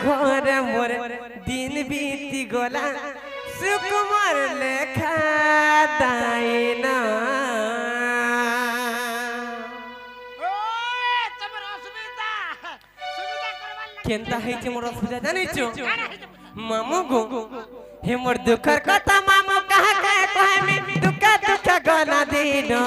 घरे मोर दिन बीती गला सुकुमार लेखा दाइना केनता है मोर असुविधा जानी छो मामू गो हे मोर दुखर कथा मामू कहा कहे में दुख दुख गला दीना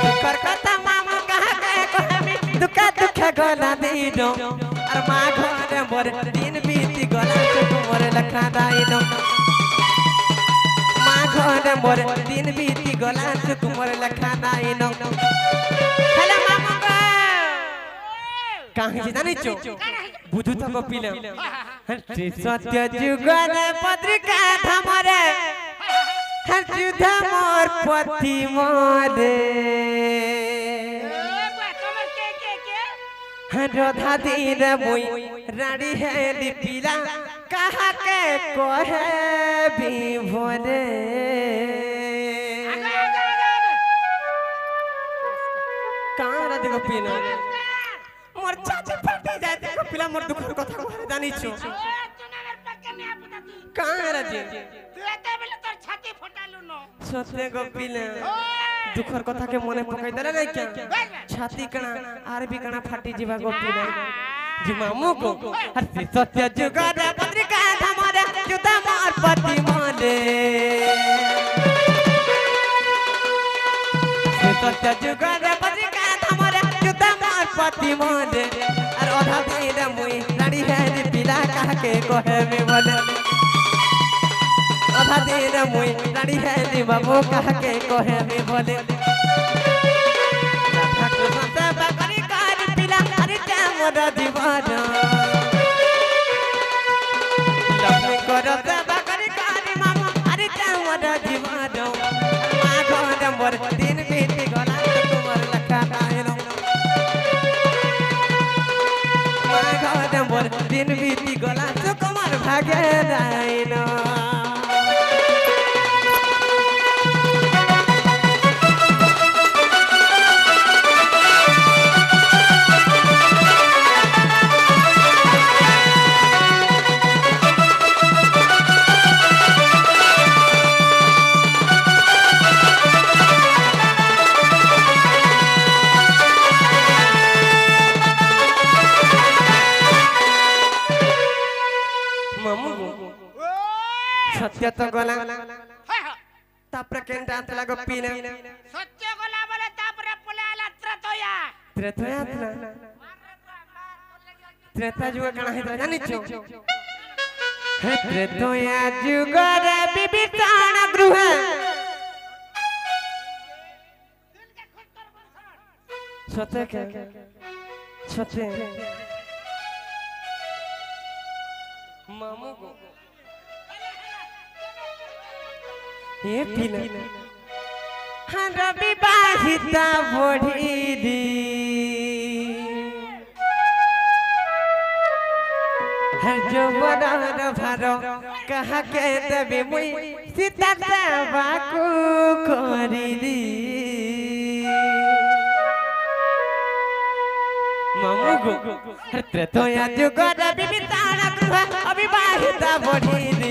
दुखर कथा मामू कहा कहे में दुख दुख गला दीना और माँ घरे मोर दिन बीती गला मोर लखा दाइना माँ घरे मोर दिन बीती गला मोर लखा दाइना हेलो मामू कहाँ जानी छो बुझू तो कपिल सत्य जुगल पत्रिका धमरे जुध मोर पति मोरे राधा दीन मुई रानी है लिपिला कहा के कोहे भी भोरे कहाँ राधे कपिल मोर चाची फटे जाते कपिला मोर दुख कथा कहरे जानी छो कहाँ राजे तू एते बेले तोर छाती फटालु न सत्य कपिला दुखर कथा के मने पकाई देले नै क्या छाती कणा आर भी कणा फाटी जीवा कपिला जी मामू को हरि सत्य जुगर पत्रिका धमरे जुद मोर पति मोले सत्य जुगर पत्रिका धमरे जुद मोर पति मोले और आधा दिन मुई रानी है पिला कह के कोहे में बोले आधा दिन मुई रानी है बाबू कह के कोहे में बोले राधा कृष्ण से बकरी कार पिला हरि मोर दीवाना लक्ष्मी करो से बकरी कार मामू हरि मोर दीवाना माँ घरे मोर दिन बीती गला तुमर लखा दाइना माँ घरे मोर दिन बीती गला तुमर भागे दाइना सत्य तो गला तापर केंटा आतला गप्पीने सत्य गला बोले तापर पले आला त्रतोया आतला त्रेता जुग कणा है जानि छो हे त्रतोया जुग रे विभीषण गृह सत्य के सत्य मामू को ये पिला हर विवाहिता बढ़ी दी हर जो बड़ा भारो कहा के तबे मुई सीता सेवा को करी दी मामू को हर तो या जो गदा विवाहिता गृह अविवाहिता बढ़ी दी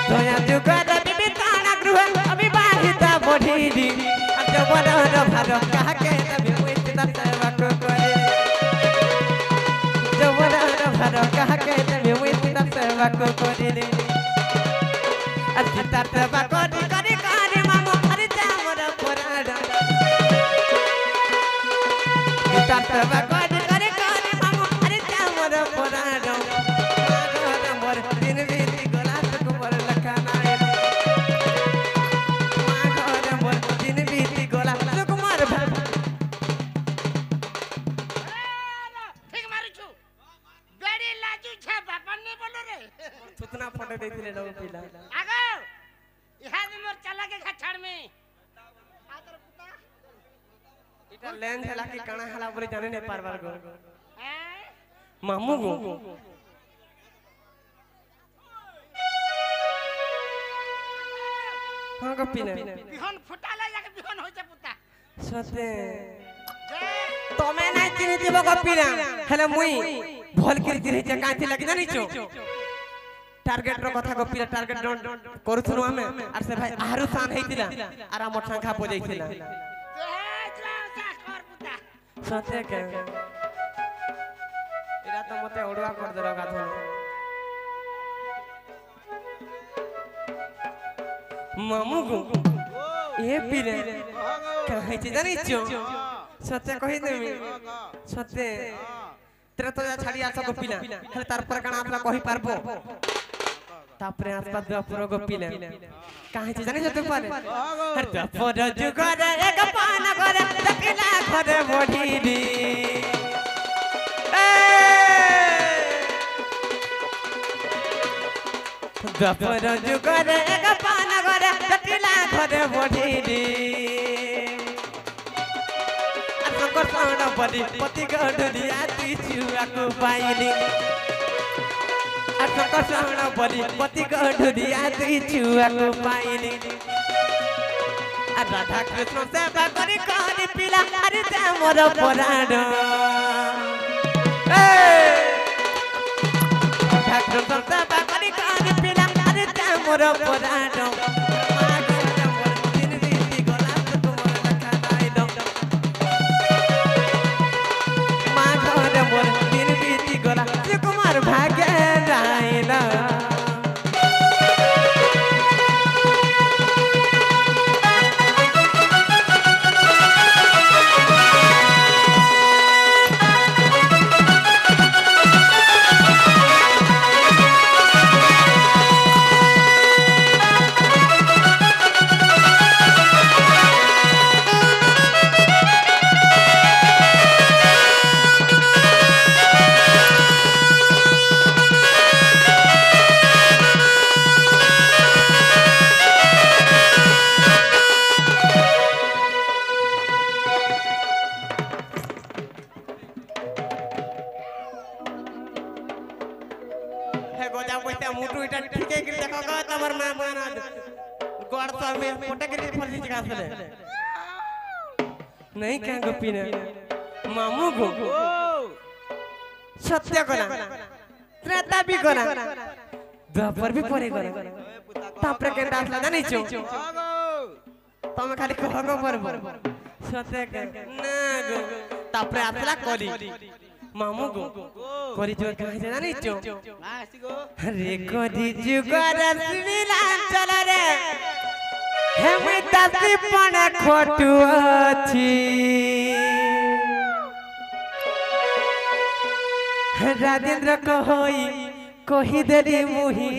तोया जुगद विविताना गृह अविवाहिता बढ़ी दी जो बड़ा भारो कहा के तबे मुई सीता सेवा को करे जो बड़ा भारो कहा के तबे मुई सीता सेवा को करे सीता सेवा करी करी करे मामू हरि मोर पुराण सीता सेवा करी करी करे मामू हरि मोर पुराण मोर दिन बीती गला मोर लखा नाइना माँ घरे मोर दिन बीती गला मोर ठीक मारू छु बेड़ी लाजू छे बापन ने बोलो रे सुतना फटे देथिले लोग पिला आगो इहा मोर चला के छाड़ में आदर पुता इटा लेंस हला की कणा हला बोले जाने ने पारबार गो मामू गो हाँ गप्पी ने बिहन फुटा ले সতে তুমি নাই চিনি দিব গপিনা হেলে মুই ভল করে চিনিছে কাঁথি লাগি জানিছো টার্গেট র কথা গপিলা টার্গেট করছুন আমি আর সে ভাই আরু সান হইতিলা আর আমর সংখ্যা পজাইছিলা সতে কে এরা তো মতে ওড়ুয়া কর দেলো গাধন মামু গো এ পিরে কাহিছে জানিছো সতে কহি দেমি সতে তেরে তো ছাড়ি আছ গপিলা হেলে তারপর কানা আপনা কহি পারবো তারপরে আসবা দ্বাপর গপিলা কাহিছে জানিছো তো পারে দ্বাপর যুগরে এক পান করে তকিলা ঘরে বডিরি দ্বাপর যুগরে এক পান করে তকিলা ঘরে বডিরি করতাম বলি পতি গড়িয়া তুই চুয়াকু পাইলি আট করতাম বলি পতি গড়িয়া তুই চুয়াকু পাইলি আর রাধা কৃষ্ণ সেবা করি করি পিলা আরে তে মোর পরাণ রাধা কৃষ্ণ সেবা করি করি পিলা আরে তে মোর পরাণ कुमार भाग्य रायना नहीं क्या गोपी ने मामू गो सत्य करा त्रेता भी करा द्वापर भी परे करा तापर के डासला जानी छो तमे खाली कहगो परबो सत्य के ना गो तापर आतला करी मामू गो करी जो कहि जानी छो रे करी जुगर श्रीलांचल रे हेमे दासी पणे खोटू अछि राजेंद्र कहोई कहि देली मुही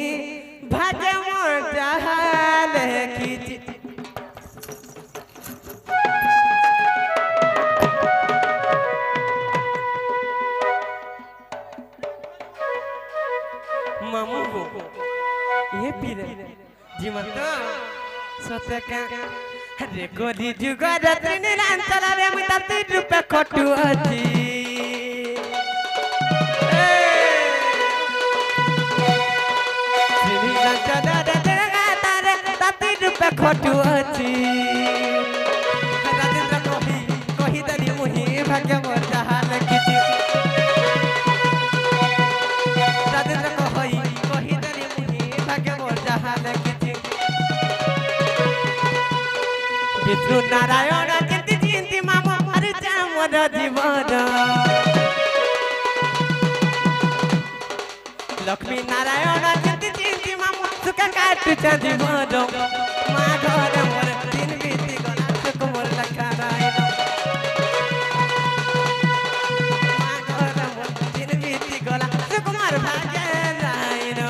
भागे मोर जहाले की मामू को ये पीरे जीवंता सत्य के रे गोली जुगर त्रिनीलांचल रे मुई रूपे खटू अछि त्रिनीलांचल रे गातारे तती रूपे खटू अछि राजेंद्र कहि दली मुही भाग्य मोर जहाल किछि राजेंद्र कहि दली मुही भाग्य मोर जहाल किछि विष्णु नारायण चिंती चिंती मामो हरि मोर जीवन लक्ष्मी नारायण चिंती चिंती मामो सुख काटु जीवन माँ घर मोर दिन बीती गला सुख मोर लखा रायण माँ घर मोर दिन बीती गला सुख मोर भाग्य रायण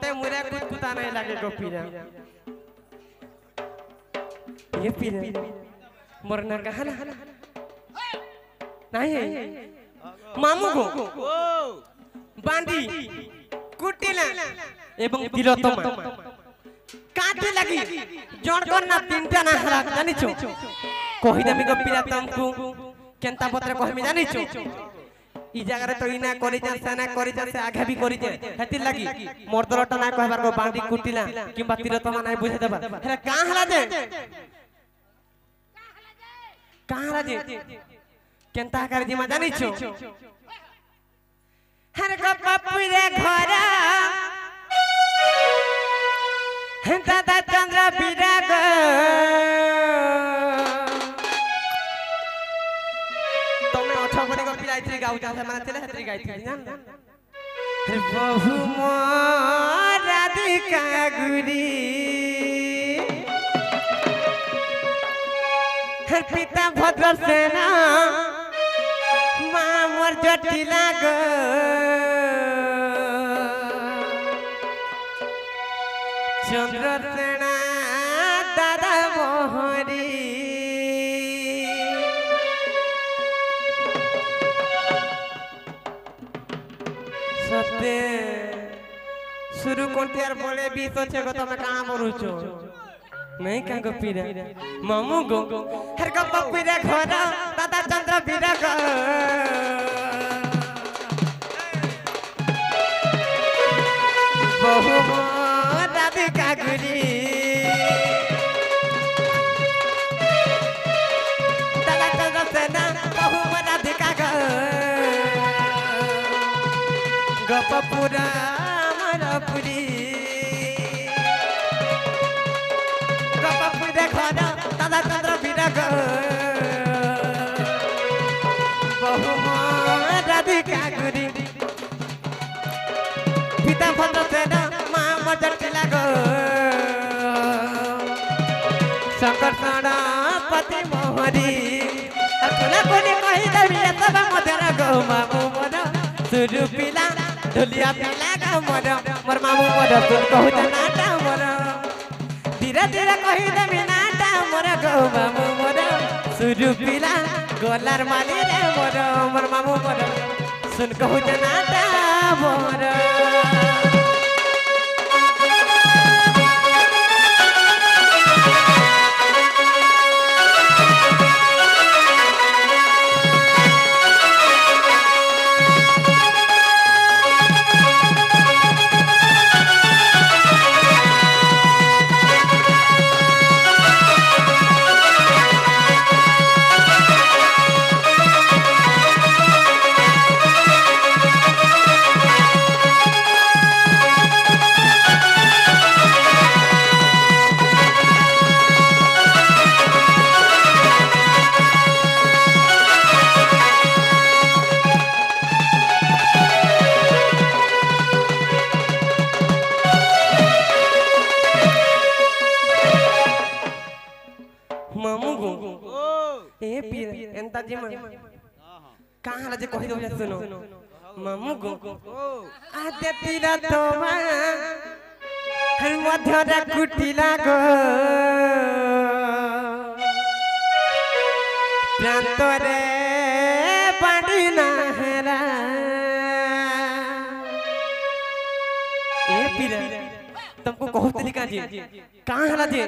मते मुरे कुछ कुता नहीं लगे को पीना ये पीना मरना कहा ना नहीं मामू को बांधी कुटिला एवं तिलोत्तम काटे लगी जोड़ करना तीनटा ना हरा जानी छो कोही नमी को पीला तुमको केंता पत्र कहमी जानी छो ई जगह रे तो इना करि जा सेना करि जा से आगे भी करि जा हेति लगी मर्दरटा ना कहबार को बांधी कुटिला किबा तिलोत्तम ना बुझे देबा हेरा का हला जे केंता कर जिमा जानी छो हर को पप्पू रे घर दादा चंद्र विराग तमे अच्छा बने को पिलाई थी गाउ जा माने चले हतरी गाई थी ना बहु राधिका गुरी हर पिता भद्र सेना मां मोर जटिला ग चंद्र सेना दादा मोहरी सत्य शुरू कोंटियार बोले भी सोचे को तमे कहां मरुचो नहीं क्या को पीरा मामू गो हर का पप्पी रे घर दादा चंद्र विराग बहु राधिका गुरी दादा चंद्र सेना बहु राधिका गपपुरा मरपुरी गपपुरे घर दादा चंद्र विराग बहु राधिका गुरी पिता भद्र सेना मां मजटिला गो संकर्षण पति मोहरी अकुला कोनी कहि देबी तब मधुर गो मामू मोर सुरु पिला ढोलिया पिला गो मोर मोर मामू मोर सुन कहू नाटा मोर धीरे धीरे कहि देबी नाटा मोर गो मामू मोर सुरु पिला गोलार माली रे मोर मोर मामू मोर सुन कहू नाटा मोर कहाँ जे कहि दो सुनो मामू गो आते तीरा तोमा हर मधुर कुटिला गो प्रांतरे बाड़ी नहरा ए पीरा तुमको कहतली का जी कहाँ हला जी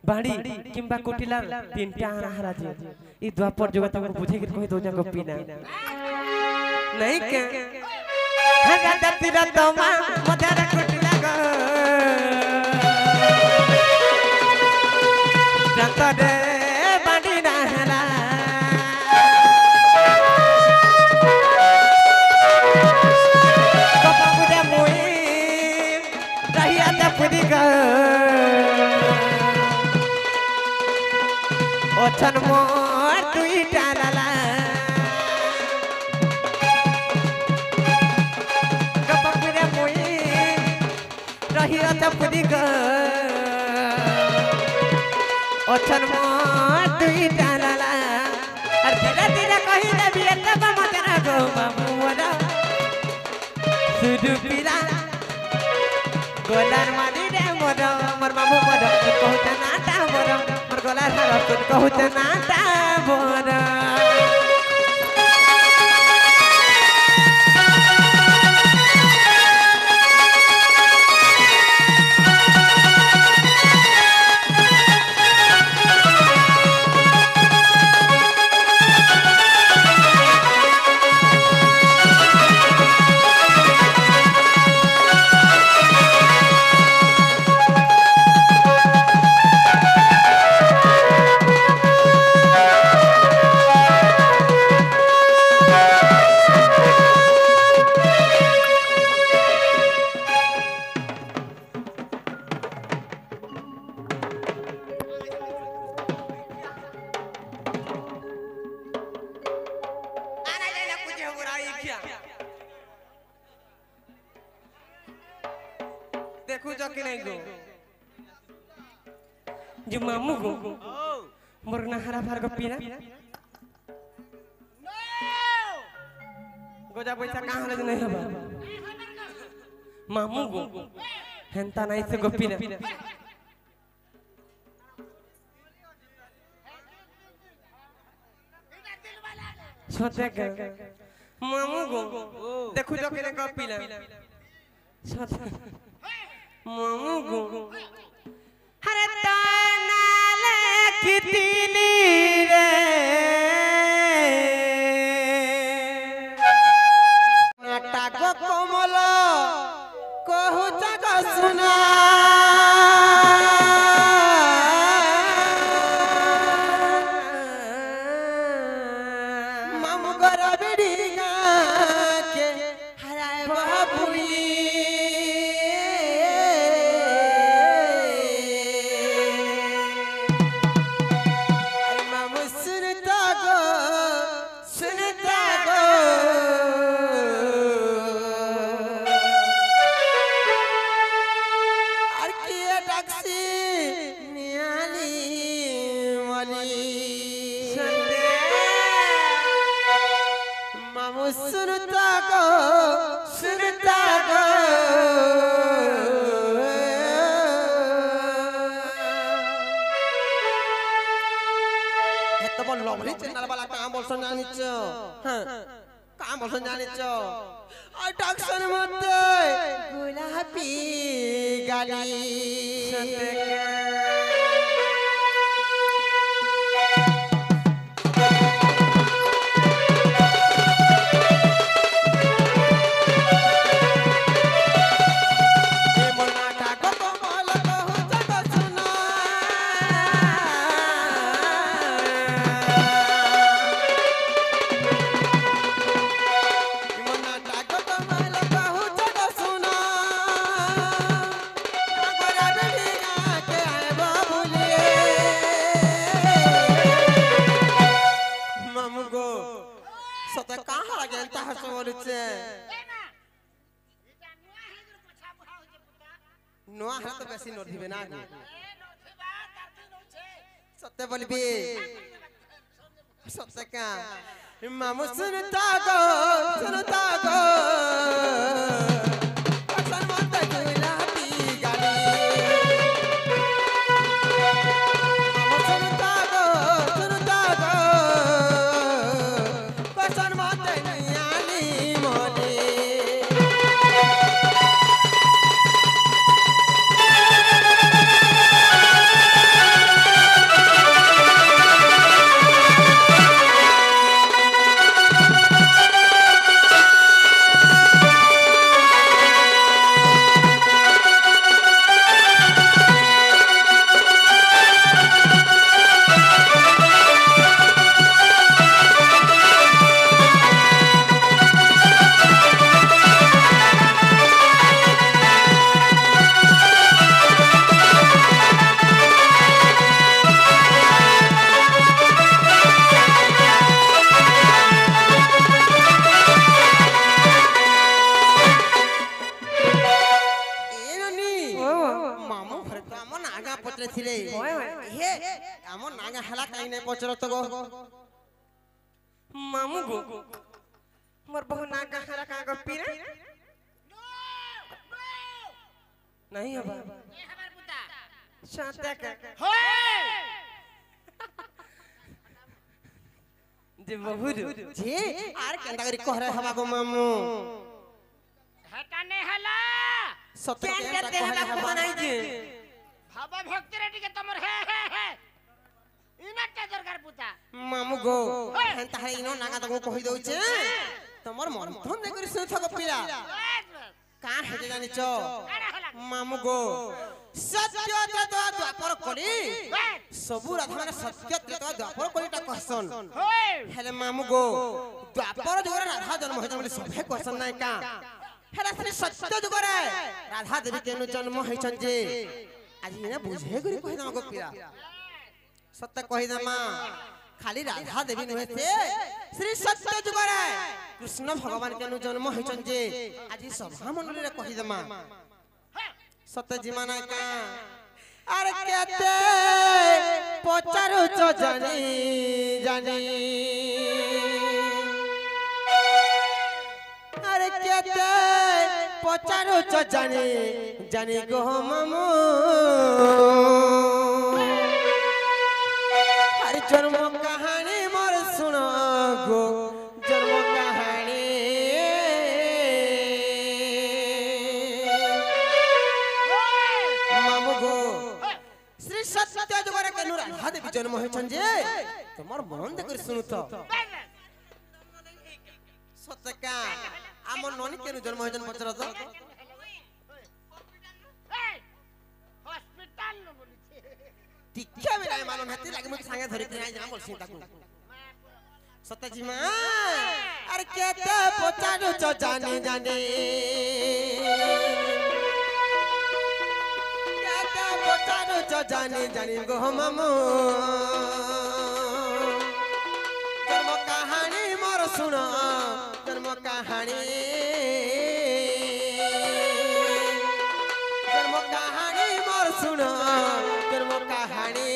बाड़ी किंबा कुटिला तीनटा हरा जी ई द्वापर जगत को बुझे के कहि दो जा को पीना नहीं के हगा दतिरा तोमा मधुर कुटिला गो प्रांतरे बाड़ी नहरा कपपुरे मोई रहिया दपुरी गो ओछन मोर तुई डालाला कपपुरे मोई रहिया दपुरी गो ओछन मोर तुई डालाला और धीरे धीरे कहि देबी तब मधुर गो मामू मोर सुरु पिला तुम कहते ना टाबोरा देखो जो कि नहीं गो जो मामू गो मोरना हरा भर गप्पी ना गोजा पैसा कहाँ हले नहीं हबा मामू गो हेंता नहीं से गप्पी ना सोते के मामू गो देखो जो कि नहीं गप्पी ना सोते मामू गो हरे तानाले कितनी रे नाटक कोमल कहू जग सुना मामू घर बिड़ी के हराए बाबुली गुलाबी गाली नुआ है तो बेसी नोट दिबे ना सत्य बोलबी सत्य का मामू सुनता गो असन मत गुलाबी गाली मामू सुनता गो असन मत नियाली मोली मामू गो मोर बहु ना गहरा का गप्पी रे नहीं हबा ये हमार पुता साते के होए जे बहुरु जे आर केंदा करी कहरे हवा गो मामू हेटा ने हला सत्य केंदा केंदा ते कहरे हला हवा नहीं जे भाव भक्ति रे टिके तमर हे इनाटे दरकार पुता मामू गो हेंता है इनो नागा तको कहि दउचे तमर मन धन दे करी सुथ गो पिला का हेजे जानि छ मामू गो सत्य त्रेता द्वापर कली सबु राधा माने सत्य त्रेता द्वापर कलीटा कहसन हेले मामू गो द्वापर जुगरे राधा जन्म होय बोली सभे कहसन नै का हेला श्री सत्य जुगरे राधा देवी केनु जन्म होइछन जे आज ने बुझे करी कहि ना गो पिला सत्य कहि दमा खाली राधा देवी नुहे से श्री सत्य जुगरे कृष्ण भगवान केनु जन्म होइछन जे आज सभा मंडली रे कहि दमा सत्य जीवाना का अरे केते पचारु च जानी जानी अरे केते पचारु च जानी जानी गो मामू अरे जन्म कहानी मोर सुनो गो जन्म कहानी मामू गो श्री सत्य जुगरे केनु राधा देवी जन्म होइछन जे तमर मन दे कर सुनु तो सत्य का हमर ननी केनु जन्म होइछन पचर तो हॉस्पिटल न बोली टिक्का में नाही मालूम हती लागे मुझे संगे धरि के नाही जाम बोलसी ताकू सत्य जी मां अरे केते पचारु च जानी जानी केते पचारु च जानी जानी गो मामू जन्म कहानी मोर सुनो जन्म कहानी मोर सुनो जन्म कहानी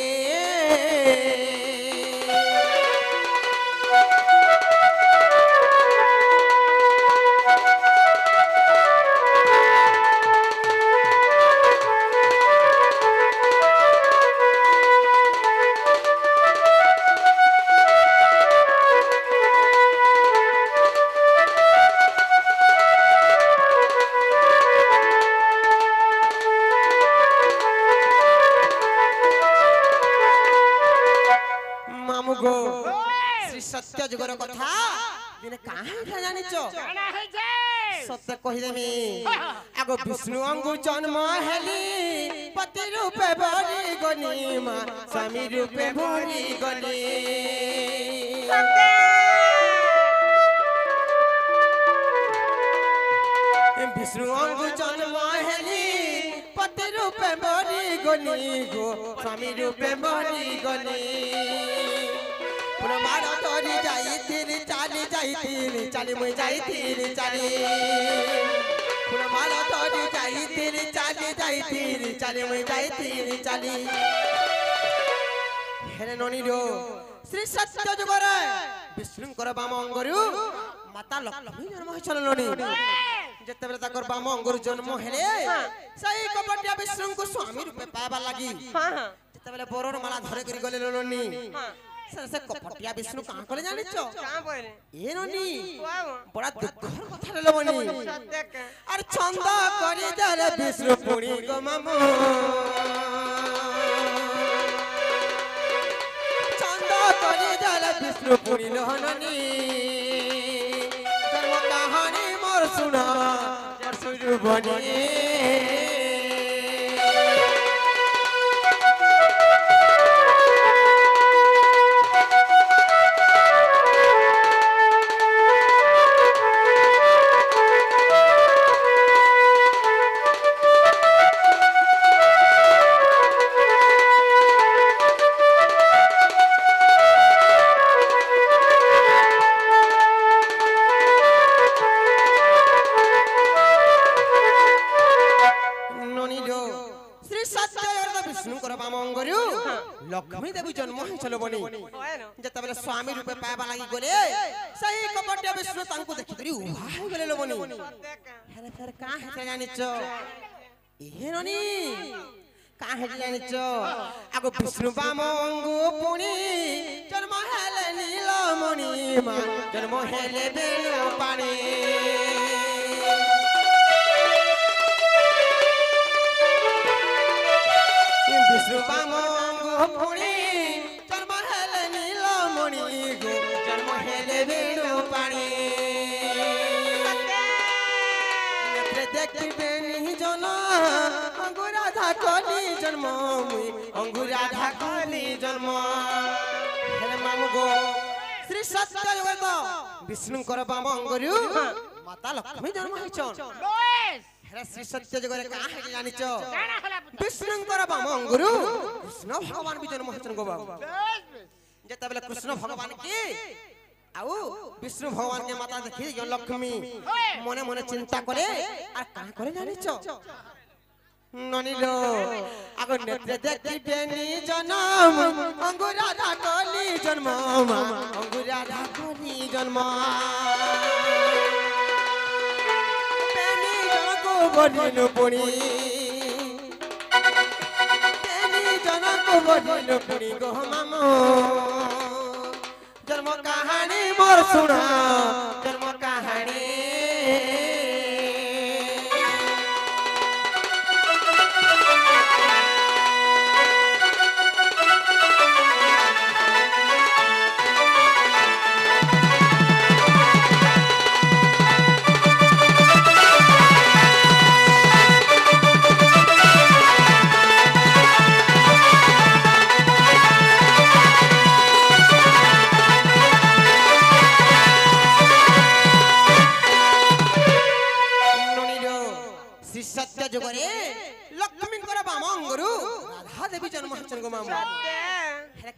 मामू गो श्री सत्य जुगर कथा दिने काहे जानि छ काना है जे सत्य कहि देमी आगो विष्णु अंगु जन्म हेली पति रूपे भरी गनी मा स्वामी रूपे भरी गनी विष्णु अंगु जन्म हेली पति रूपे भरी गनी गो स्वामी रूपे भरी गनी मारा तोरी जाई तीन चाली मुई जाई तीन चाली मारा तोरी जाई तीन चाली मुई जाई तीन चाली हेरे ननी रो श्री सत्य जुगरे विष्णु कर बाम अंगरु माता लक्ष्मी जन्म होइछन ननी जते बेला ताकर बाम अंगरु जन्म हेले सही कपटिया विष्णु को स्वामी रूपे पाबा लागि हां जते बेला बोरर माला धरे करी गले ननी सर से कपटिया विष्णु कहां कोले जानि छ कहां परे ए ननी बड़ा दुखर कथा रे बनी अरे छंद करी दले विष्णु पुणी गो मामू छंद करी दले विष्णु पुणी लहननी जन्म कहानी मोर सुना जर सुरु बनी लक्ष्मी देवी जन्म होइछलो बनी जते बेले स्वामी रूपे पाबा लागि गले सही कपटिया विष्णु तांको देखि करी उहा हो गले लो बनी हेले फेर का हेते जानि छ ए ननी का हेते जानि छ आगो विष्णु बाम अंगु पुनी जन्म हेले नीलमणि মা জন্ম হেলে বেণু পানি বিষ্ণু বামঙ্গ পুণি জন্ম হেলে নীলমণি গো জন্ম হেলে বেণু পানি দেখবে জন অঙ্গুরাধা কলি জন্ম মুই অঙ্গুরাধা কলি জন্ম হেলে মামু গো শ্রী সত্য জগত বিষ্ণুଙ୍କର বামঙ্গରୁ মাতা লক্ষ্মী জন্ম হইছন হেলে শ্রী সত্য জগরে কা হে জানিছ বিষ্ণুଙ୍କର বামঙ্গରୁ কৃষ্ণ ভগবান বি জন্ম হইছন গো বাবু যেতবেলে কৃষ্ণ ভগবান কি আউ বিষ্ণু ভগবান কে মাতা দেখি লক্ষ্মী মনে মনে চিন্তা করে আর কা করে জানিছ ননিল আগ নেত্রে দেখিবে নি জন্ম অঙ্গুরাধা কলি জন্ম মা অঙ্গুরাধা কলি জন্ম বেনি জনক বলিল পুনি বেনি জনক বলিল পুনি গো মামু जन्म कहानी मोर सुना जन्म कहानी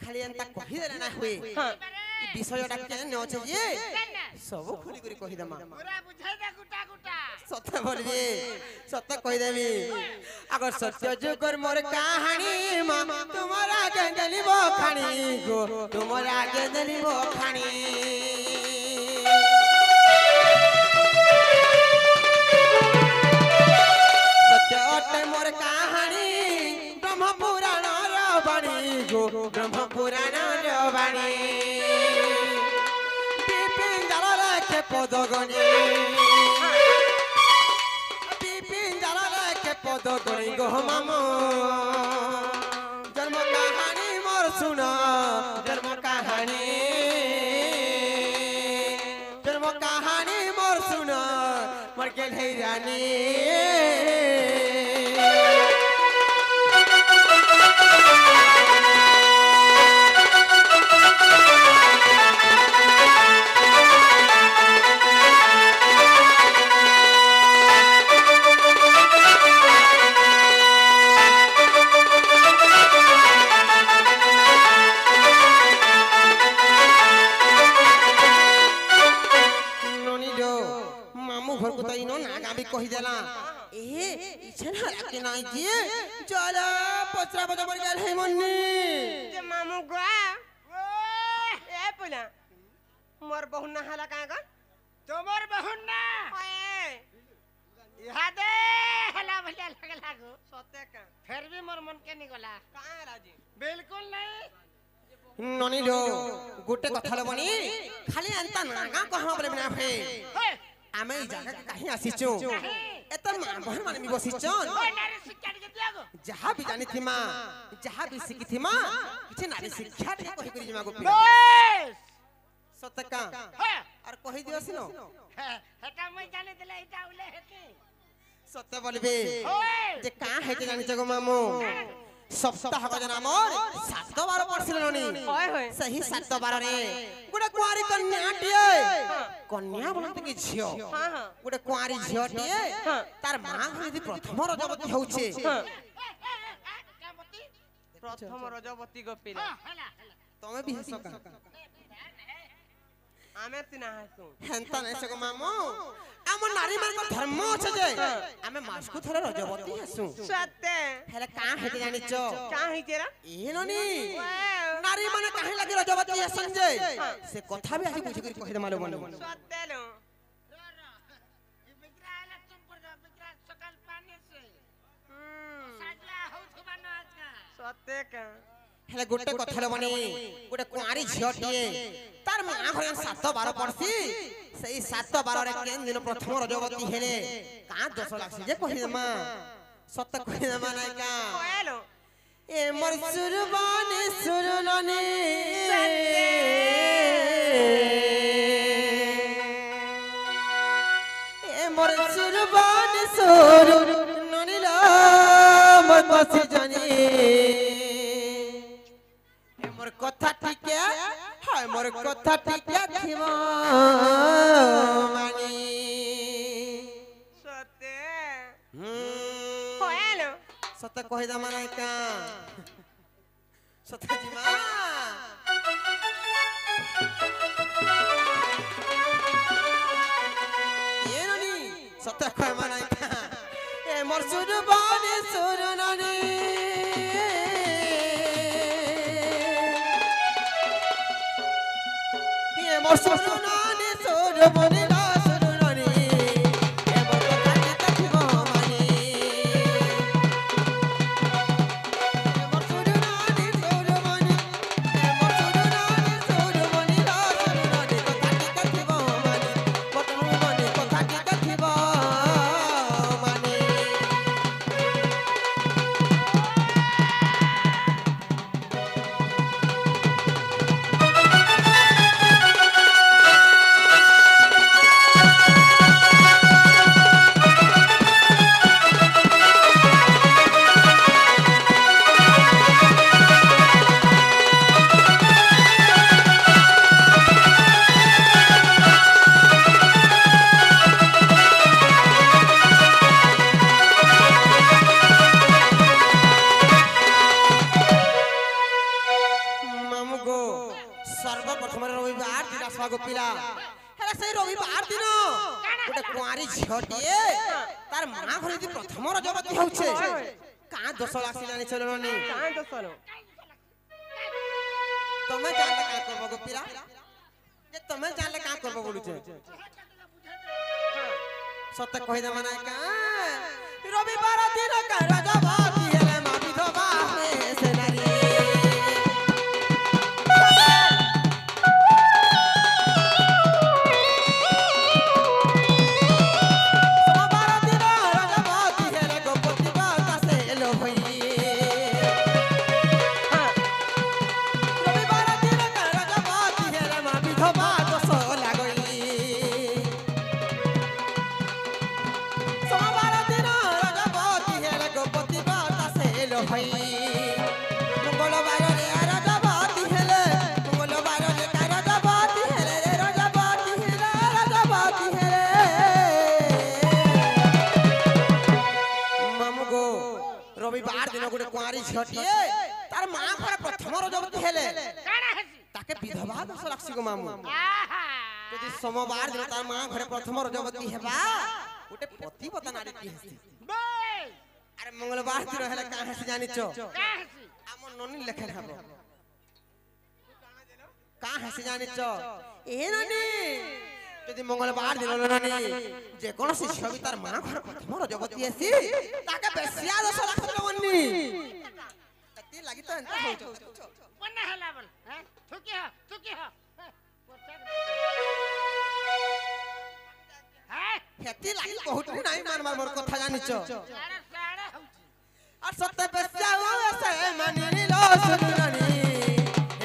खाली अंता कहि देले ना हुए विषयटा केन अछि जे सब खुली करी कहि दमा पूरा बुझाई दे गुटा गुटा सत्य बोलबे सत्य कहि देबी अगर सत्य जुगर मोर कहानी मा तुम्हारा के देली बो खानी गो तुम्हारा के देली बो खानी सत्य अटे मोर कहानी ब्रह्म पुराण गो ब्रह्म पुराण बाणी बिपिन जल लेखे पद गणी बिपिन जल लेखे पद गणी गो मामू जन्म कहानी मोर सुन जन्म कहानी मोर सुन मोर के रानी कहि देला ए इछन हराके नाही जे चल पचरा बजा पर गेल है मन्नी जे मामू गो ए पुला मोर बहु ना हला का ग तोमर बहुन ना ओए इहा दे हला भलिया लगला गो सत्य का फिर भी मोर मन के निगला का राजी बिल्कुल नहीं ननी लो गोटे कथा लबनी खाली अंता नागा कहमा बोले बिना फे आमे ई जागा कहीं आसीचो एत मां बहन माने मी बसिचन ओए नारी शिक्षा दे दिया गो जहां भी जानी थी मां जहां भी सीखी थी मां किछ नारी शिक्षा दे कहि करी जमा गो बस सतका और कहि दियो सिनो हेटा मैं जाने देले एटा उले हेते सत्य बोलबे जे का हेते जानी जगो मामू सप्ताह का जना मोर 7 बार पड़सिलनी ओए होए सही 7 बार रे गुडे कुआरी कन्या टिए कन्या बोलते कि झियो हां हां गुडे कुआरी झियो टिए तार मां यदि प्रथम रजवती होउछे प्रथम रजवती गपिला तमे भी हसो का आमे तिना हसु हेंता नै सको मामू आम नारी मान को धर्म छ जे आमे मास को थरे रजवती हसु सत्य हेले का हेते जानि छ का है तेरा ए ननी नारी माने काहे लागि रजवती हसन जे से कथा भी आसी बुझी करी कहि दे मालो मन सत्य लो ये बिगड़ा आला तुम पर बिगड़ा सकल पानी से साजला हो थबा ना आज का सत्य का हेले गोटे कथले बनी गोटे कुआरी झियोटिए तार मां घरे 7-12 पड़सी सेई 7-12 रे केन दिन प्रथम रजवती हेले का दोष लागसी जे कहि दे मां सत्य कहि दे मां नाय का कोएलो ए मोर सुरबानी सुरनानी ए मोर सुरबानी सुरनानी ला मोर बसी जानी ए मोर कथा टिके हाय मोर कथा टिके थिवा मानी सते कोएलो सत्य कहि दा मानाय का सत्य जी मां ये ननी सत्य कहि मानाय का ए मोर सुरबानी सुरनानी ये मोर सुरनानी सुरबानी ला सुरनानी ए मोर कथा टिके थिवा मानी सर्वप्रथम रविवार दिन आसवा गोपिला हेला से रविवार दिन गोटे कुआरी झियोटिए तार मां घरे दी प्रथम रजवती होउछे का दोष लासिलानी चलननी का दोसलो तमे जानले का करबो गोपिला जे तमे जानले का करबो बोलुछे सत्य कहि दे माने का रविवार दिन का रजवती हेले मा विधवा हे से नारी रविवार दिन गोटे कुआरी झटिए तार मां पर प्रथम रजवती हेले काना हसी ताके विधवा दोष लागसी गो मामू आहा यदि सोमवार दिन तार मां घरे प्रथम रजवती हेबा गोटे पतिव्रता नारी की हसी बे अरे मंगलवार दिन हेले का हसी जानि छ का हसी हम ननी लेखे हबो का हसी जानि छ ए ननी यदि मंगलवार दिन ननी जे कोन सी छवि तार मां घरे प्रथम रजवती हसी ताके बेसिया दोष लागसी गवनी तती लागि त एंता हो पन्ना हला बोल हैं थुकी हो हैं खेती लागि बहुत नाही मानबार मोर कथा जानि छ सारा सारा होउची और सत्य बेसिया हो से मानिनी लो सुननी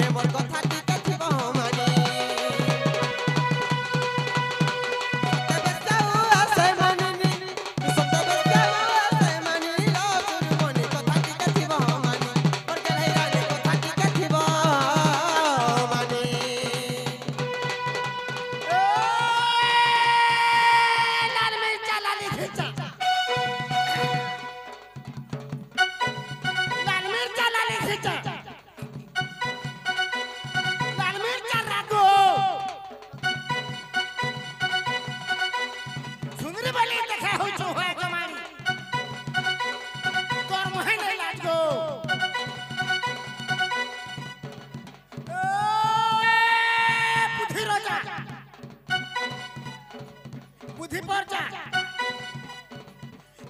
ए मोर कथा टिके थिबो मानी सत्य बेसिया हो से मानिनी सत्य बेसिया हो से मानिनी लो सुननी कथा टिके थिबो मानी और के रानी कथा टिके थिबो मानी लाल मिर्चा लाली खिचा लाल मिर्चा लाली खिचा लाल मिर्चा रागो सुंदरी बली देखा हो जो है कमारी तोर मोहे नहीं लाज गो बुद्धि रोजा बुद्धि पर जा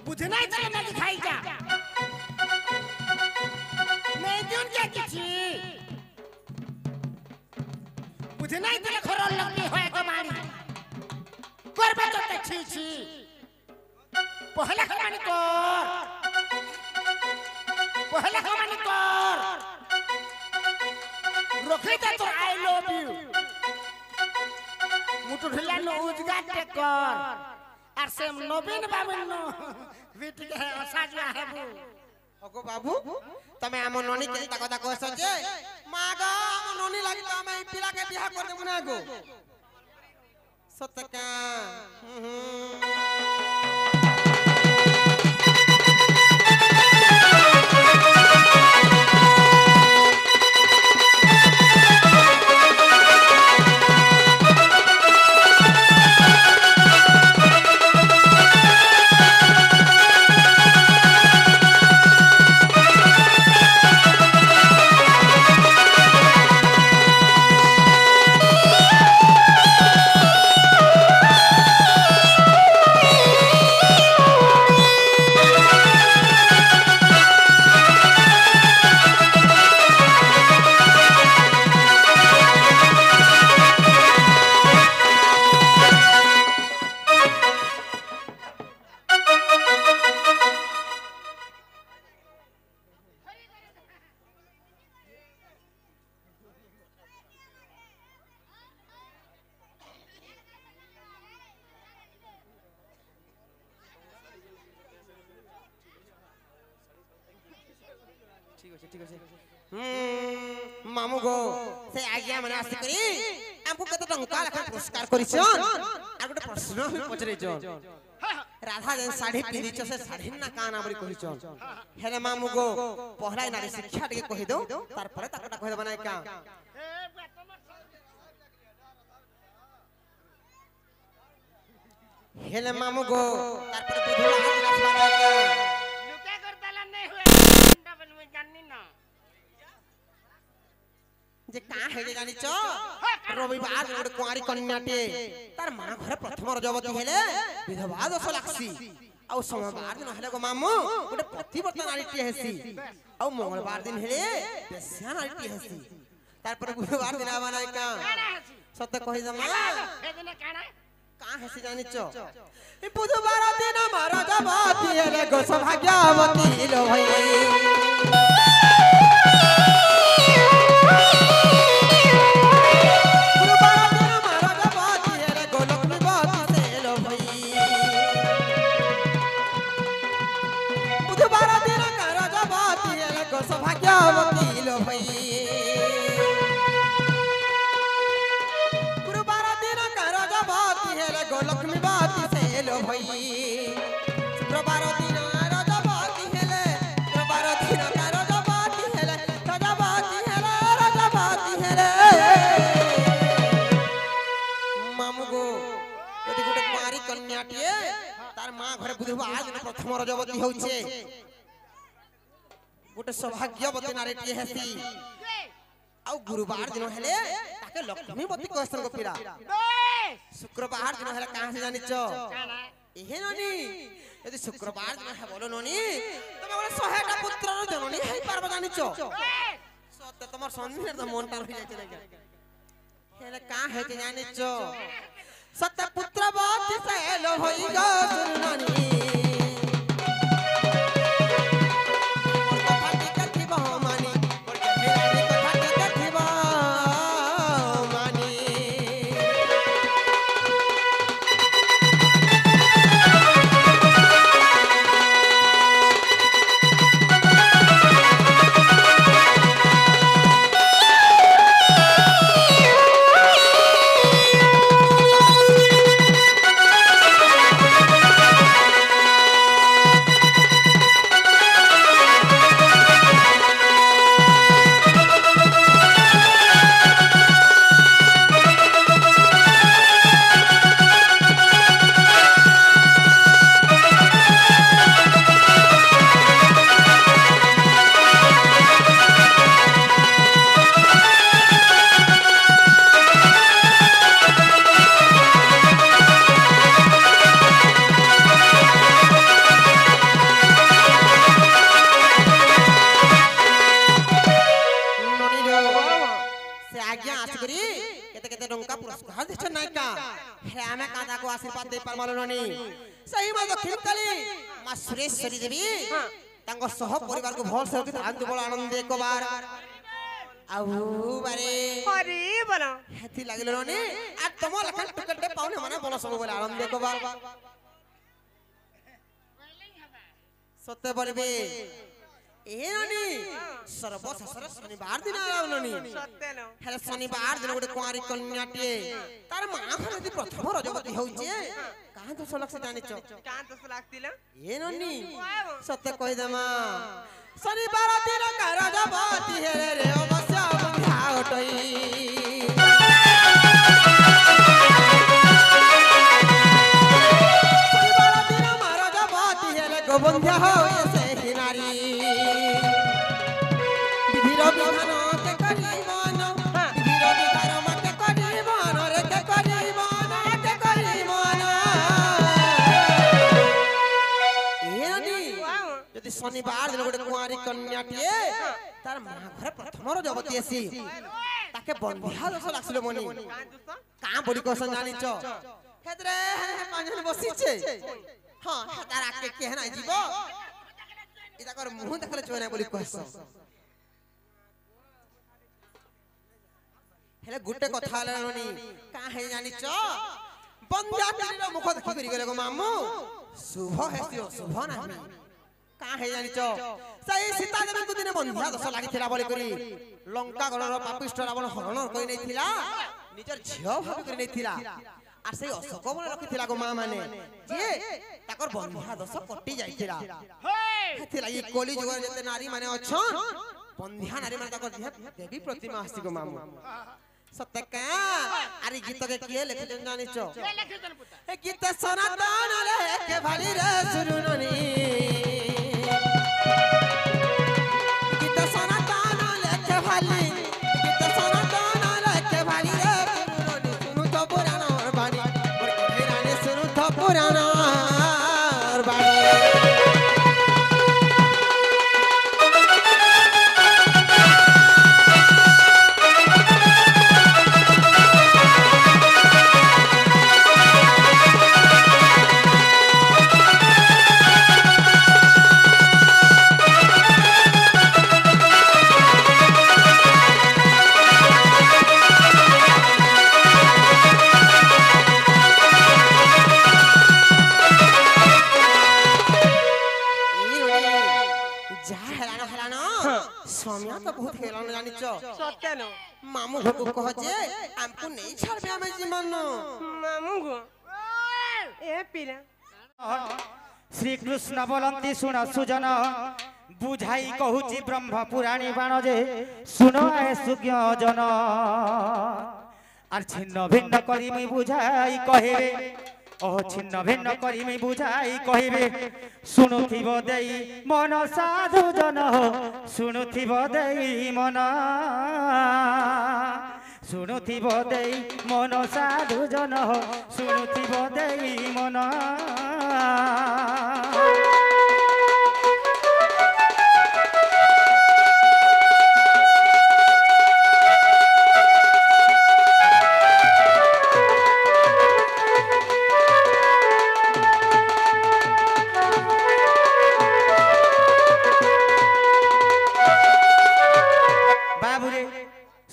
बुद्धि नहीं चले मैं दिखाई जा मैं दून क्या किसी बुद्धि नहीं दिले खरल लगती होए को मारी करबे तो छी छी पहले खमानी कर पहले खमानी कर रखे दे तो आई लव यू मुटु ढिला नो उजगा टेकर আর সে নবীন বাবু নো বিটি কে সাজা হেবু ওগো বাবু তুমি আম ননি কে কথা কইছ যে মা গো আম ননি লাগি তো আমি পিলা কে বিয়া করে দেব না গো সত্যকা मामू गो से आज्ञा माने आसी करी हमको कत टंका लेखा पुरस्कार करिछन आ गोटे प्रश्न भी पचरेछन राधा जन साड़ी पिरिछ से साड़ी ना काना बरी कहिछन हेले मामू गो पहला नारी शिक्षा टिके कहि दो तार परे ताकटा कहि दबनाय का हेले मामू गो तार परे बुधवा हाथ रखबाय का लुका कर ताला नहीं हुए डबल में जाननी ना जे का हे जे जानि छ रविवार गोटे कुआरी कन्याटे तार मा घर प्रथम रजवती हेले विधवा दोष लागसी आ सोमवार दिन हेले गो मामू गोटे प्रतिव्रत नारीटी हेसी आ मंगलवार दिन हेले बेस्या नारीटी हेसी तार पर बुधवार दिन आवा नाय का सत्य कहि दमा ए दिन काना का हेसी जानि छ ई बुधवार दिन मारा जबाती हेले गो सौभाग्यवती लो भाई लक्ष्मी बाती से लो भाई शुक्रवार दिन रजबाती हेले शुक्रवार दिन रजबाती हेले मामू गो यदि गोटे कुआरी कन्याटिए तार मां घरे बुधवार दिन प्रथम रजवती होउछे गोटे सौभाग्यवती नारीटिए हेसी आ गुरुवार दिन हेले ताके लक्ष्मीवती कहसन गो पिरा शुक्रवार दिन हेला कहां से जानि छ एहे ननी यदि शुक्रवार दिन है बोलो ननी तमे बोले 100 टा पुत्र रो जननी है पारबा जानि छ सत्य तमर संधि त मन तार हो जाय छै हेला का है के जानि छ सत्य पुत्र बात से लो होई गो सुननी दिछ नायका हे आमे कादा को आशीर्वाद दे परमालो ननी सही मा दक्षिण काली मा सुरेश्वरी देवी तांको सह परिवार को भल से आनंद बड़ आनंद एक बार आउ बारे अरे बोलो हेती लागिलो ननी आ तुम लखन टिकट पाउने माने बोलो सब बोले आनंद एक बार सत्य बोलबे ए ननी सर्वशेषर शनिवार दिन आउलनी सत्य नो हेले शनिवार दिन गोटे कुआरी कन्याटे तार मा घर यदि प्रथम रजवती होउचे काहे तो सलक्ष जानिचो कान तो लागतिल ए ननी सत्य कहि देमा शनिवार दिन का रजवती हे रे अवश्य बुझा उठई शनिवार दिन मा रजवती हे रे गोबंध्या हो से हिनारी विधिर विधान के करीबन विधिर विधान के करीबन रे के करीबन के करीबन एनी यदि शनिवार दिन गोटे कुआरी कन्याटिए तार मा घर प्रथम रजवती आसी ताके बंधिया दस लागसिलो मनी का बोली कोसन जानिच हेतरे पांजन बसिछे हां तार आके केहना जीवो इता कर मुंह देखले चोना बोली कहस हेले गुटे कथा हलानी का हे जानिच बंध्या तीर मुख देखि करि गेले गो मामू शुभ हेसियो शुभ नाही का हे जानिच सही सीता देवी को दिने बंध्या दस लागि थिला बोली करी लंका गणर पापिष्ट रावण हरण करि नै थिला निजर झियो भाबी करि नै थिला आ से अशोक बन रखि थिला गो मां माने जे ताकर बंध्या दस कटि जाई थिला हेथिला ई कोली जुगर जते नारी माने अछन बंध्या नारी माने ताकर देवी प्रतिमा आसी गो मामू सत्य का अरे गीत के किए लिखे जन जानिच ए गीत सनातन रे के भाली रे सुरुननी गीत सनातन रे के भाली गीत सनातन रे के भाली रे सुरुननी सुनु तो पुराण और बाणी और रानी सुनु तो पुराण और बाणी स्वामिया तो बहुत खेलन जानिच सत्य नो मामू घर को कह जे हमको नहीं छाड़बे हमें जीवन मामू गो ए पिला श्री कृष्ण बोलंती सुन सुजन बुझाई कहूची ब्रह्म पुराणी बाण जे सुनो ए सुज्ञ जन आर छिन्न भिन्न करी मी बुझाई कहे ओह छिन्न भिन्न करी मी बुझाई कहबे सुनुथिब देई मन साधु जन सुनुथिब देई मन सुनुथिब देई मन साधु जन सुनुथिब देई मन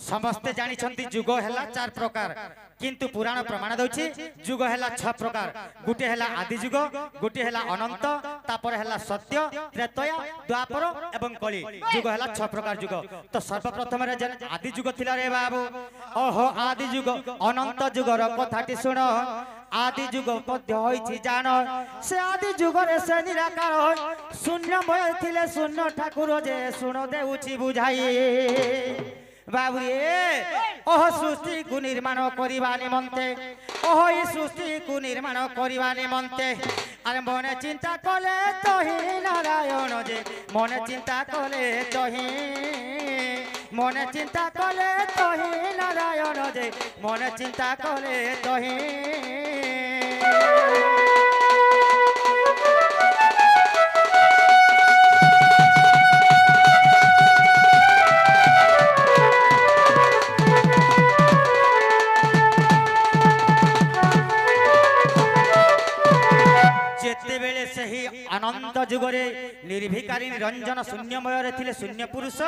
समस्ते जानी जुग है चार प्रकार किंतु पुराण प्रमाण दउछि जुग है 6 प्रकार गुटे है आदि जुग गुटे है अनंत तापर है सत्य त्रेतया द्वापर एवं कली जुग है 6 प्रकार जुग तो सर्वप्रथम रे जन आदि जुग थिला रे बाबू ओहो आदि जुग अनंत जुगर कथाटी सुन आदि जुग मध्य होइछि जान से आदि जुग रे से निराकार शून्यमय थिले शून्य ठाकुर जे सुन देउछि बुझाई बाबू ओह सृष्टि को निर्माण करवा निमंते ओह ई सृष्टि को निर्माण करवा निमंते अरे मने चिंता कले तो ही नारायण जे मने चिंता कले तो ही मने चिंता कले तो ही नारायण जे मने चिंता कले तो ही अनंत जुगरे निर्भिकारी निरंजन शून्यमय रे शून्य पुरुष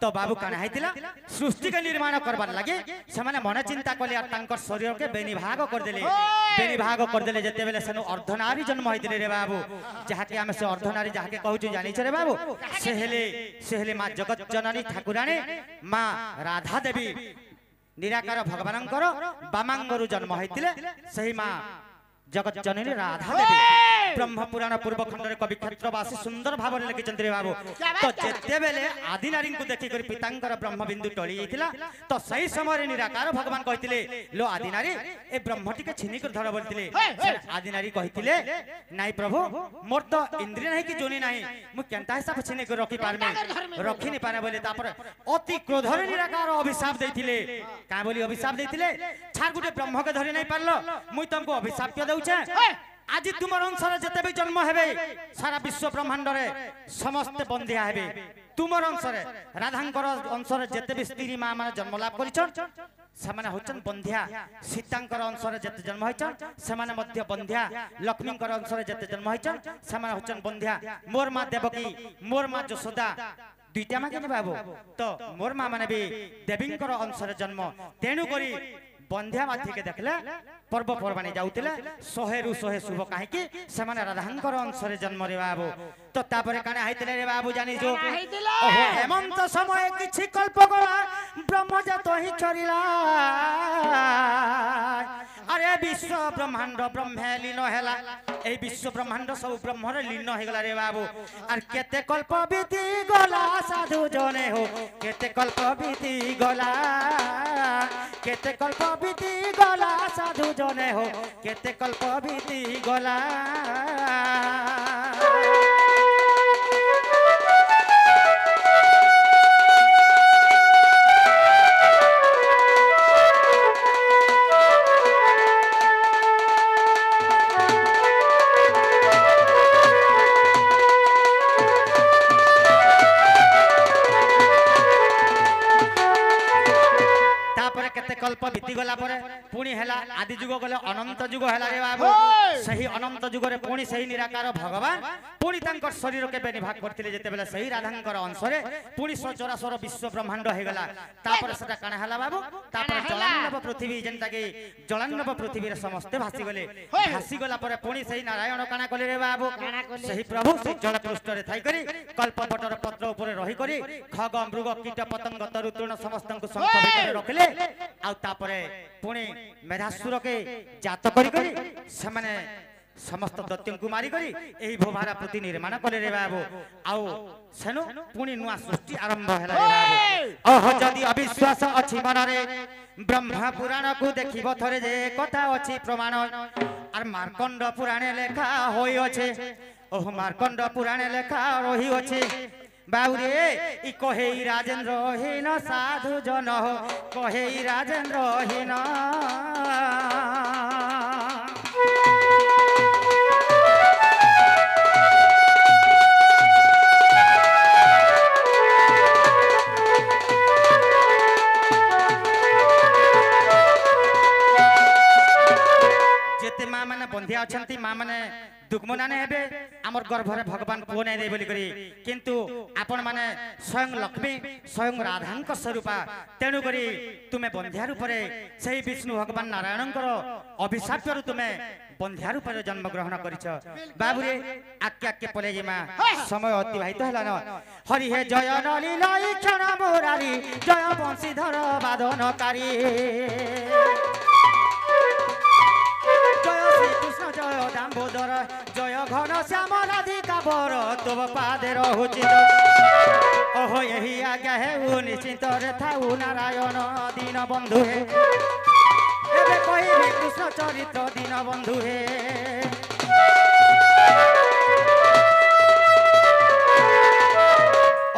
तो बाबू काना हैतिला सृष्टि के निर्माण करबार लगे से माने मन चिंता कले और तांकर शरीर के बेनिभाग कर देले जते बेले सनु अर्धनारी जन्म हैतिले रे बाबू जहा के हम से अर्धनारी जहा के कहू जानि छ रे बाबू से हेले मां जगत जननी ठाकुराणी मां राधा देवी निराकार भगवानंकर बामांगरु जन्म हैतिले सही मां जगत जननी राधा देवी ब्रह्म पुराण पूर्व खंड रे कवि क्षेत्रवासी सुंदर भाव रे लिखिचंद्र बाबू तो जेते बेले आदि नारी को देखि कर पितांकर ब्रह्म बिंदु टळी जाइतिला तो सही समय रे निराकार भगवान कहितिले लो आदि नारी ए ब्रह्म टिके छिनी कर धर बोलतिले आदि नारी कहितिले नाई प्रभु मोर तो इंद्रिय नाही कि जोनी नाही मु केनता हिसाब छिनी कर रखि पारमे रखि नि पारे बोले तापर अति क्रोध रे निराकार अभिशाप देथिले का बोली अभिशाप देथिले छार गुटे ब्रह्म के धरि नाही पारलो मु तुमको अभिशाप के दउछे आज तुमर अंशर जते भी जन्म हेबे सारा विश्व ब्रह्मांड रे समस्त बंधिया हेबे तुमर अंशर राधांकर अंशर जते भी स्त्री मां माने जन्म लाभ करिछन से माने होचन बंधिया सीतांकर अंशर जते जन्म होइछन से माने मध्य बंधिया लक्ष्मींकर अंशर जते जन्म होइछन से माने होचन बंधिया मोर मां देवकी मोर मां यशोदा दुईटा मां के बाबू तो मोर मां माने भी देवींकर अंशर जन्म तेनु करी बंध्या माथी के देखले पर्व पर्वाणी जाउतिले 100 रु 100 शुभ काहे कि से माने राधांकर अंशरे जन्म रे बाबू तो तापरे काने हाइतिले रे बाबू जानि जो ओहो हेमंत समय किछि कल्प गला ब्रह्मजात ही छरिला अरे विश्व ब्रह्मांड ब्रह्मे लीन हेला ए विश्व ब्रह्मांड सब ब्रह्म रे लीन हे गला रे बाबू आर केते कल्प बीती गला साधु जने हो केते कल्प बीती गला केते कल्प बीती गला साधु जने हो केते कल्प बीती गला कल्प बीती गला परे पुणी हैला आदि जुग गले अनंत जुग हैला रे बाबू सही अनंत जुग रे पुणी सही निराकार भगवान पुणी तांकर शरीर के बेनिभाग करथिले जते बेला सही राधांकर अंश रे पुणी 144 विश्व ब्रह्मांड हे गला तापर सेटा काना हैला बाबू तापर जलानव पृथ्वी जेंता के जलानव पृथ्वी रे समस्त भासी गला परे पुणी सही नारायण काना कले रे बाबू सही प्रभु से जल पृष्ठ रे थाई करी कल्प पटर पत्र ऊपर रही करी खग मृग कीट पतंग तरु तृण समस्त को संख भीतर रखले आ तापरे पुणी मेधासुर के जात करी करी से माने समस्त दैत्य को मारी करी एही भोभारा प्रति निर्माण करे रे बाबू आउ सेनु पुणी नुआ सृष्टि आरंभ हैला रे बाबू ओह जदी अविश्वास अछि मन रे ब्रह्म पुराण को देखिबो थरे जे कथा अछि प्रमाण आर मार्कंड पुराणे लेखा होई अछि ओह मार्कंड पुराणे लेखा रही अछि बाबूरे ई कहे राजेंद्र हीन साधु जन हो कहे राजेंद्र हीन जेते मां माने बंधिया अछंती मां माने दुखमनाने हेबे आमर गर्भरे भगवान पुओ नै दे बोली करी किंतु आपण माने स्वयं लक्ष्मी स्वयं राधांक स्वरूपा तेनु करी तुमे बंध्या रूपरे सही विष्णु भगवान नारायणंकर अभिशाप रु तुमे बंध्या रूपरे जन्म ग्रहण करिछ बाबूरे आके आके पले जिमा समय अतिबाहित हला न हरि हे जय नलिलाई क्षण मुरारी जय बंशीधर वादनकारी जय दामोदर जय घन श्याम राधिका बर तब पादे रहुछि ओहो यही आज्ञा हे निश्चित रे थाउ नारायण दीन बंधु हे एबे कहिबे कृष्ण चरित्र दीन बंधु हे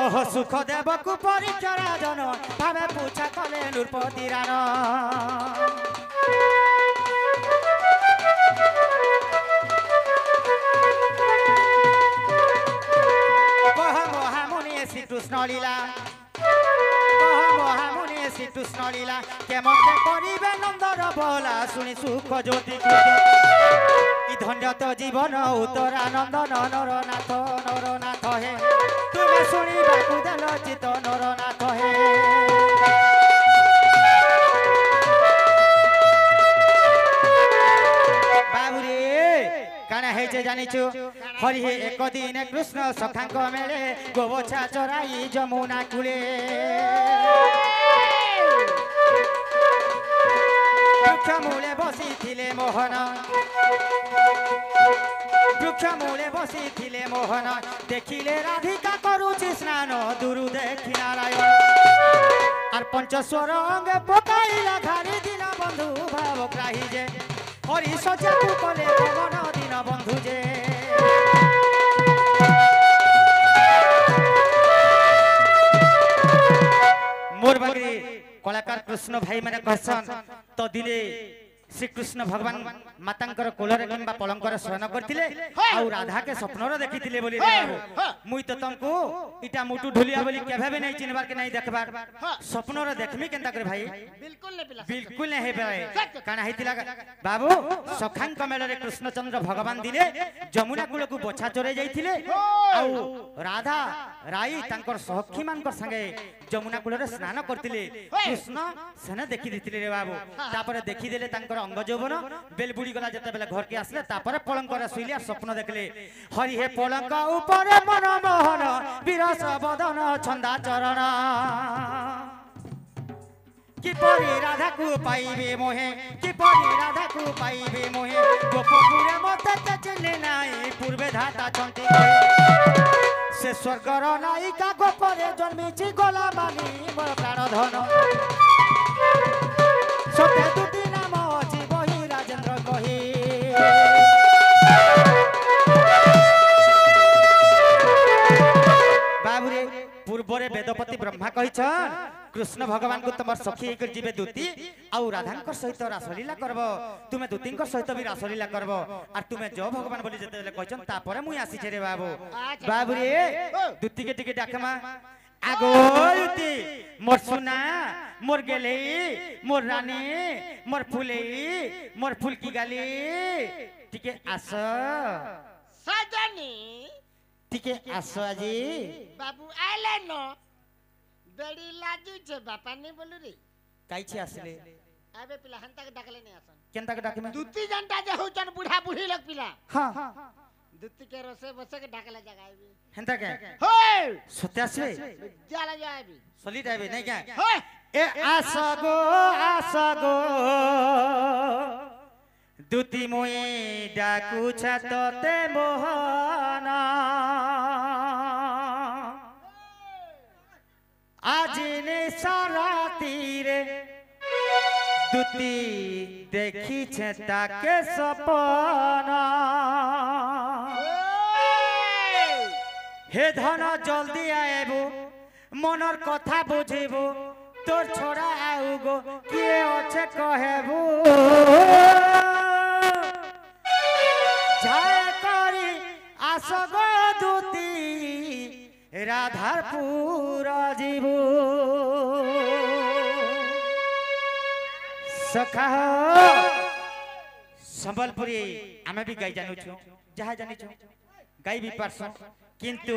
ओहो सुख देव को परीक्षा राजन भावे पूछा कले नृपति राण श्री कृष्ण लीला महामुनि श्री कृष्ण लीला केमते करिबे नंदर बोला सुनी सुख ज्योति ই ধন্যত জীবন উত্তরানন্দ নরনাথ নরনাথ হে তুমি শুনিবাকু দেল চিত নরনাথ হে বাবুরে কানা হয়েছে জানিছু হরি হে একদিন কৃষ্ণ সখাঙ্ক মেলে গোবছা চরাই যমুনা কূলে বৃক্ষ মূলে বসিছিলে মোহন বৃক্ষ মূলে বসিছিলে মোহন দেখিলে রাধিকা করুছি স্নান দুরু দেখি নারায়ণ আর পঞ্চস্বর অঙ্গে পকাইলা ঘানি দিন বন্ধু ভাব গ্রাহী যে হরি সজাকু কলে ভবন দিন বন্ধু যে মোর বাগরি কলাকার কৃষ্ণ ভাই মানে कहसन তো দিলে শ্রীকৃষ্ণ ভগবান মাতাঙ্কর কোলরে কিংবা পলঙ্করে শয়ন করতিলে আর রাধা কে স্বপ্নর দেখিতিলে বলি মুই তো তমকু ইটা মুটু ঢুলিয়া বলি কেভে भी नहीं चिनबार के नहीं देखबार স্বপ্নর দেখমি কেনতা করে ভাই बिल्कुल नहीं हे भाई काना हितिला बाबू सखांक मेलरे कृष्णचंद्र भगवान दिले जमुना कूल को बछा चरे जाइथिले आ राधा राई तांकर सखी मानकर संगे जमुना कूल रे स्नान करतिले कृष्ण सेने देखि दिथिले रे बाबू तापर देखि देले तांकर अंग जौवन बेल बुड़ी गला जते बेले घर के आसले तापर पलंक रे सुइले स्वप्न देखले हरि हे पलंक ऊपर मन मोहन विरस बदन छंदा चरण किपरि राधा को पाइबे मोहे किपरि राधा को पाइबे मोहे गोपपुरे मते चिन्हे नाई पूर्वे धाता चंटी से स्वर्गर नायिका गोपरे जन्मिछि गला बानी मोर प्राण धन सते दुटी नाम अछि बहि राजेंद्र कहि बाबुरे पूर्वरे वेदपति ब्रह्मा कहिछन कृष्ण भगवान को तुम सखी कर जीवे दूती आउ राधा सहित रासलीला करब तुमे दूती सहित भी रासलीला करब और तुमे जो भगवान बोली जते कहछन तापरे मुई आसी छे रे बाबू बाबू रे दूती के टिके डाकमा आगो दूती मोर सुना मोर गेले मोर रानी मोर फुले मोर फूल की गाली टिके आस सजनी टिके आस आजी बाबू आले न बेड़ी लाजू छे बापा ने बोलू रे काई छे आसले आबे पिला हंता के डाकले ने आसन केनता के डाकमे दूती जनता जे होचन बुढ़ा बुढ़ी लोग पिला हां दूती के रसे बसे के डाकले जगाइबे हेंता के होय सत्य आसबे जाला जाइबे सली जाइबे नहीं क्या होय ए आसगो दूती मोई डाकू छतते मोहना आज ने सारा तीरे दूती देखी छे ताके सपना हे धन जल्दी आएबो मनर कथा बुझेबो तोर छोड़ा आउगो के अच्छे कहेबो जाय करी आसगो दूती राधारपुर जीवो सखा संबलपुरी आमे भी गाई जानू छु जहा जानी छु गाई भी परसो किंतु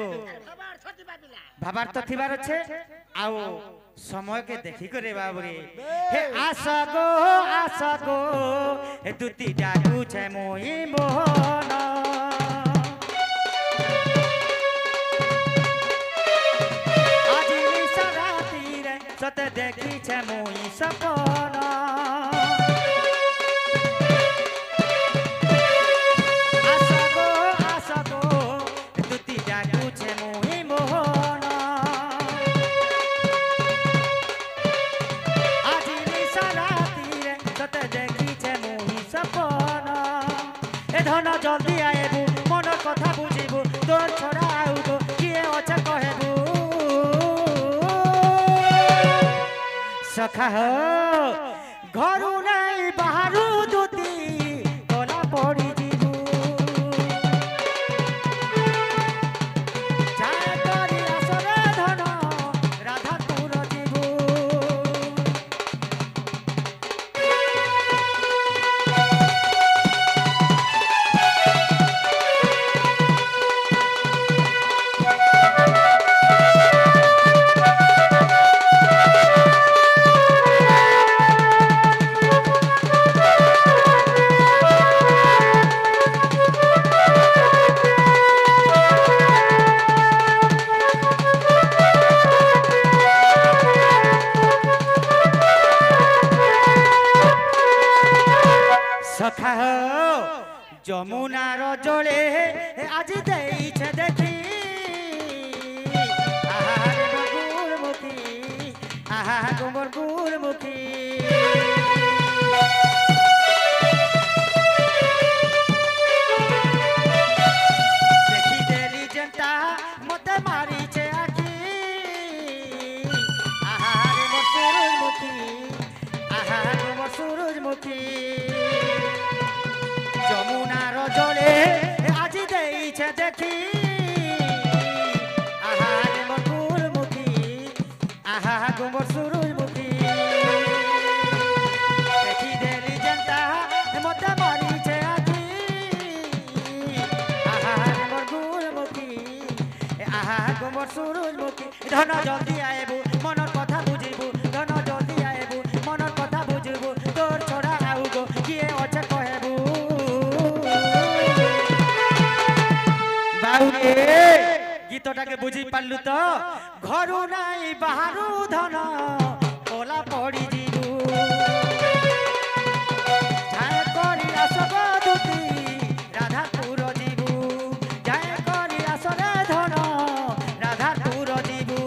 भाबार तो थिबार छे आउ समय के देखी करे बाबूरे हे आसगो हे दूती डाकू छे मोई मोहन आज निशा राती रे सते देखी छे मोई सपना आसगो दूती डाकू छे मोई मोहन आज निशा राती रे सते देखी छे मोई सपना ए धन जल्दी आएबू मन कथा बुझीबू तोर छोड़ा आउगो किए अच्छे कहेबू सखा हो घरू नहीं बाहरु दूती तोला पड़ी जीबू जाय करी आसरे धन राधापुर जीबू যমুনার জলে আজ দেইছে দেখি আহারে গুরমুখী আহা গোবর গুরমুখী দেখি দেলি যেটা মতে মারিছে আখি আহারে মোর সূরজমুখী আহা গোবর সূরজমুখী যমুনার জলে আজি দেইছে দেখি আহারে মোর গুরমুখী আহা গোবর সূরজমুখী দেখি দেলি যেটা মতে মারিছে আখি আহারে মোর গুরমুখী আহা গোবর সূরজমুখী ধন জলদি আইবু মনৰ কথা বুঝিবু ধন জলদি আইবু মনৰ কথা বুঝিবু তোর ছড়া আউ গো কিয়ে অছে কহেবু বাউরে গীতটাকে বুঝি পারলু তো ঘরু নাই বাহারু ধন ওলা পড়ি জিবু যায় করি আসব দুতি রাধাপুর জিবু যায় করি আসরে ধন রাধাপুর জিবু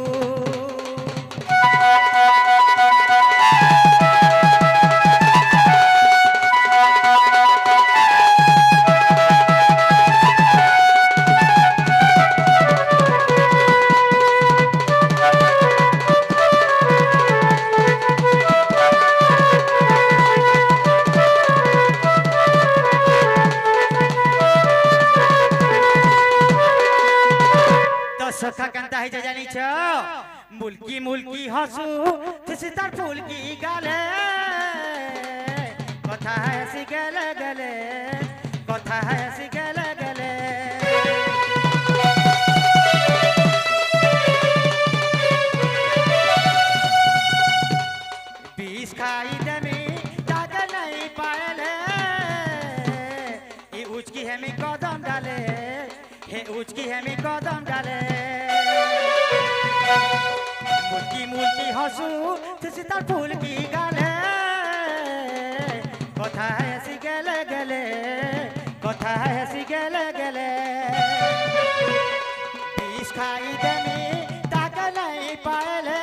सखा कंता है जानिछ मुल्की मुल्की हसू थिसी तार फुलकी गाले कथा है सी गले गले कथा है सी गले गले बीस खाई देमी दाग नहीं पाएले ये उचकी है मी कदम डाले हे उचकी है मी कदम डाले मुल्की मुल्की हसू थिसी तार फुलकी गाले कथा है सी गले गले कथा है सी गले गले बीस खाई देमी दाग नहीं पाएले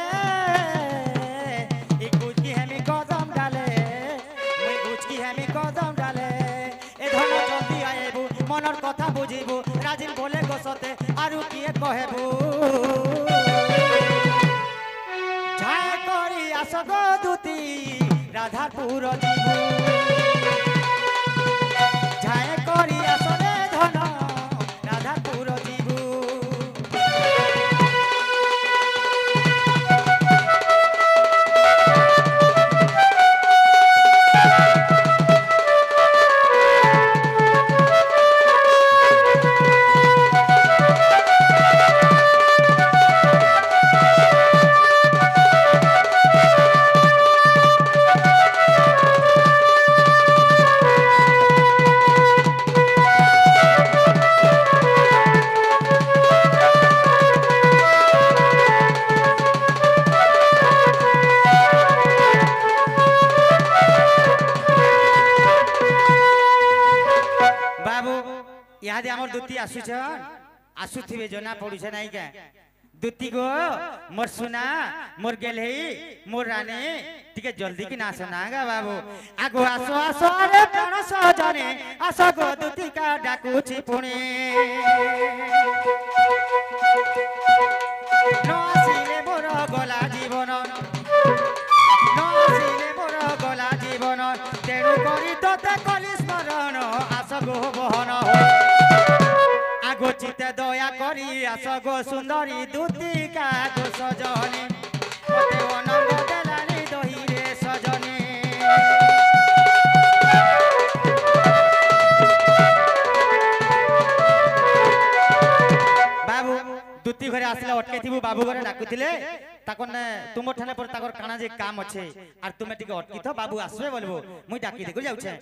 एक उचकी है मी कदम डाले मुई उचकी है मी कदम डाले ए धन जल्दी आएबू मनर कथा बुझिबू राजिल बोले गोसते आरु किए कहेबू झाय करी आसग दुती राधापुर जीबू झाय करी आसरे धन राधापुर जीबू इहादे आमर दुती आसुछन आसुथिबे जना पडुछे नाइ के दुती गो मोर सुना मोर गेलही मोर रानी टिके जल्दी कि नास नागा बाबू आगो आसो आसो रे प्राण सजने आसो गो दुती का डाकुछि पुणी न आसिले मोर गला जीवन न आसिले मोर गला जीवन तेणु करी तोते कली स्मरण आसो गो बहन हो आगो चिते दया करी आस गो सुंदरी दुतिका गो सजनी मते अनंग देलानी दही रे सजनी बाबू दुती घरे आसले अटके थिबु बाबू घरे डाकुथिले ताकन तुम ठाने पर ताकर काना जे काम अच्छे आर तुमे टिके अटकी तो बाबू आसबे बोलबो मुई डाकी देखो जाउछे।